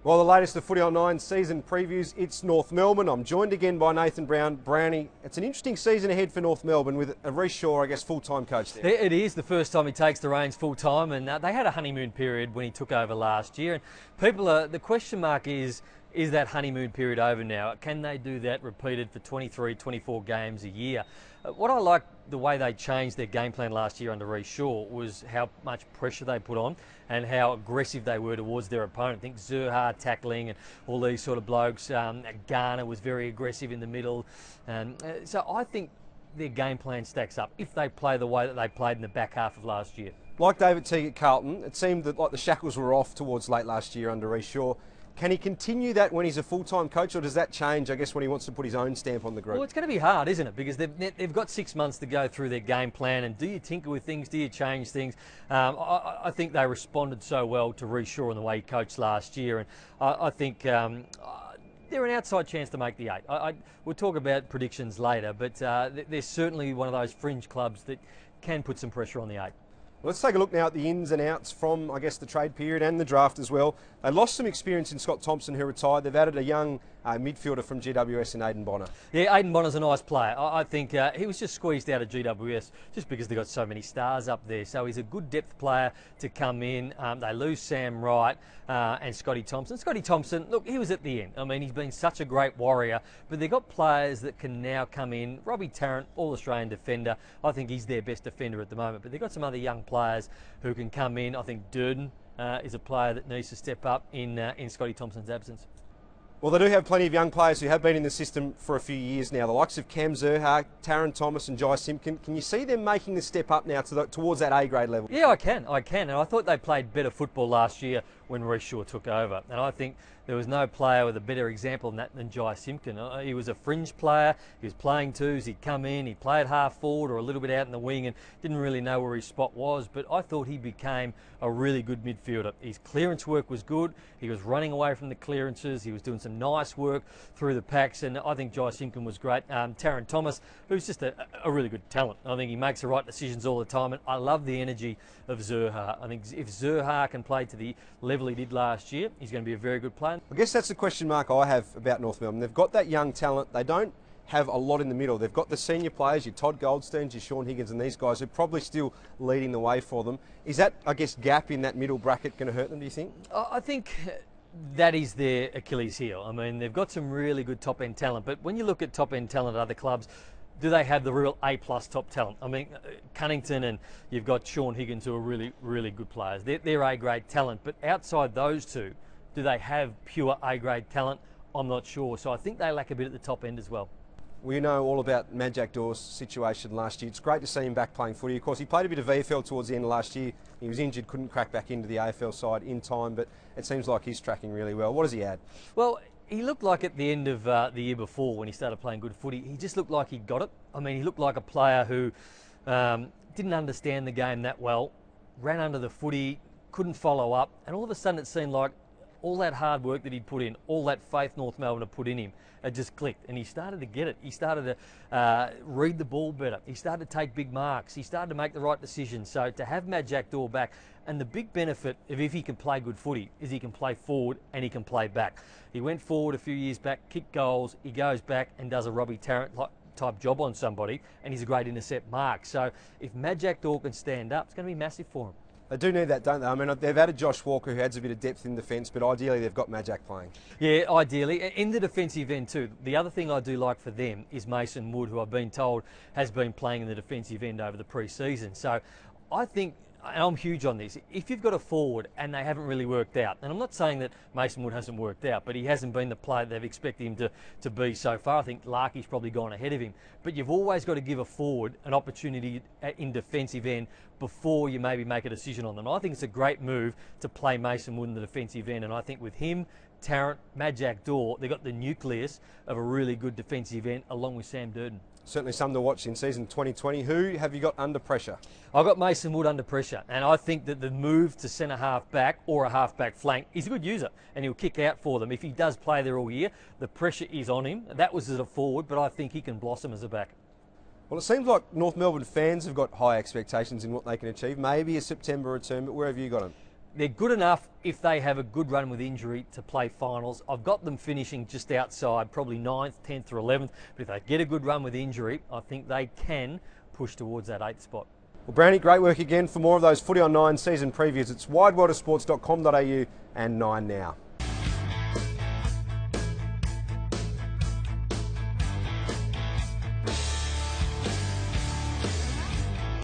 Well, the latest of Footy on 9 season previews, it's North Melbourne. I'm joined again by Nathan Brown. Brownie, it's an interesting season ahead for North Melbourne with a Rhyce Shaw, I guess, full-time coach there. It is the first time he takes the reins full-time, and they had a honeymoon period when he took over last year. And the question mark is that honeymoon period over now? Can they do that repeated for 23, 24 games a year? What I like the way they changed their game plan last year under Rhyce Shaw was how much pressure they put on and how aggressive they were towards their opponent. I think Zurhaar tackling and all these sort of blokes. Garner was very aggressive in the middle. So I think their game plan stacks up if they play the way that they played in the back half of last year. Like David Teague at Carlton, it seemed that like the shackles were off towards late last year under Rhyce Shaw. Can he continue that when he's a full-time coach, or does that change, I guess, when he wants to put his own stamp on the group? Well, it's going to be hard, isn't it? Because they've got 6 months to go through their game plan, and do you tinker with things? Do you change things? I think they responded so well to Rhyce Shaw and the way he coached last year, and I think they're an outside chance to make the 8. We'll talk about predictions later, but they're certainly one of those fringe clubs that can put some pressure on the 8. Let's take a look now at the ins and outs from, I guess, the trade period and the draft as well. They lost some experience in Scott Thompson, who retired. They've added a young midfielder from GWS in Aidan Bonner. Yeah, Aidan Bonner's a nice player. I think he was just squeezed out of GWS just because they've got so many stars up there. So he's a good depth player to come in. They lose Sam Wright and Scotty Thompson. Scotty Thompson, look, he was at the end. I mean, he's been such a great warrior, but they've got players that can now come in. Robbie Tarrant, All-Australian defender. I think he's their best defender at the moment, but they've got some other young players who can come in. I think Durden is a player that needs to step up in Scotty Thompson's absence. Well, they do have plenty of young players who have been in the system for a few years now. The likes of Cam Zurhaar, Taron Thomas and Jai Simpkin. Can you see them making the step up now towards that A-grade level? Yeah, I can. And I thought they played better football last year when Rhyce Shaw took over. And I think there was no player with a better example than Jai Simpkin. He was a fringe player. He was playing twos. He'd come in. He played half forward or a little bit out in the wing and didn't really know where his spot was. But I thought he became a really good midfielder. His clearance work was good. He was running away from the clearances. He was doing some nice work through the packs. And I think Jai Simpkin was great. Taron Thomas, who's just a really good talent. I think he makes the right decisions all the time. And I love the energy of Zurhaar. I think if Zurhaar can play to the level he did last year, he's going to be a very good player. I guess that's the question mark I have about North Melbourne. They've got that young talent. They don't have a lot in the middle. They've got the senior players, your Todd Goldsteins, your Shaun Higgins and these guys who are probably still leading the way for them. Is that, I guess, gap in that middle bracket going to hurt them, do you think? I think that is their Achilles heel. I mean, they've got some really good top-end talent, but when you look at top-end talent at other clubs, do they have the real A-plus top talent? I mean, Cunnington and you've got Shaun Higgins who are really, really good players. They're A-grade talent, but outside those two, do they have pure A-grade talent? I'm not sure. So I think they lack a bit at the top end as well. We know all about Majak Daw's situation last year. It's great to see him back playing footy. Of course, he played a bit of VFL towards the end of last year. He was injured, couldn't crack back into the AFL side in time, but it seems like he's tracking really well. What does he add? Well, he looked like at the end of the year before when he started playing good footy, he just looked like he got it. I mean, he looked like a player who didn't understand the game that well, ran under the footy, couldn't follow up, and all of a sudden it seemed like all that hard work that he'd put in, all that faith North Melbourne had put in him, it just clicked and he started to get it. He started to read the ball better. He started to take big marks. He started to make the right decisions. So to have Majak Daw back, and the big benefit of if he can play good footy is he can play forward and he can play back. He went forward a few years back, kicked goals, he goes back and does a Robbie Tarrant type job on somebody, and he's a great intercept mark. So if Majak Daw can stand up, it's going to be massive for him. They do need that, don't they? I mean, they've added Josh Walker, who adds a bit of depth in defence, but ideally they've got Majak playing. Yeah, ideally. In the defensive end too. The other thing I do like for them is Mason Wood, who I've been told has been playing in the defensive end over the pre-season. So I think, and I'm huge on this, if you've got a forward and they haven't really worked out, and I'm not saying that Mason Wood hasn't worked out, but he hasn't been the player they've expected him to be so far. I think Larky's probably gone ahead of him. But you've always got to give a forward an opportunity in defensive end before you maybe make a decision on them. I think it's a great move to play Mason Wood in the defensive end, and I think with him, Tarrant, Majak Daw, they've got the nucleus of a really good defensive end along with Sam Durden. Certainly some to watch in season 2020. Who have you got under pressure? I've got Mason Wood under pressure, and I think that the move to centre half back or a half back flank, he's a good user and he'll kick out for them. If he does play there all year, the pressure is on him. That was as a forward, but I think he can blossom as a back. Well, it seems like North Melbourne fans have got high expectations in what they can achieve. Maybe a September return, but where have you got them? they're good enough if they have a good run with injury to play finals. I've got them finishing just outside, probably 9th, 10th or 11th. But if they get a good run with injury, I think they can push towards that 8th spot. Well, Brownie, great work again. For more of those Footy on 9 season previews, it's wideworldosports.com.au and 9 Now.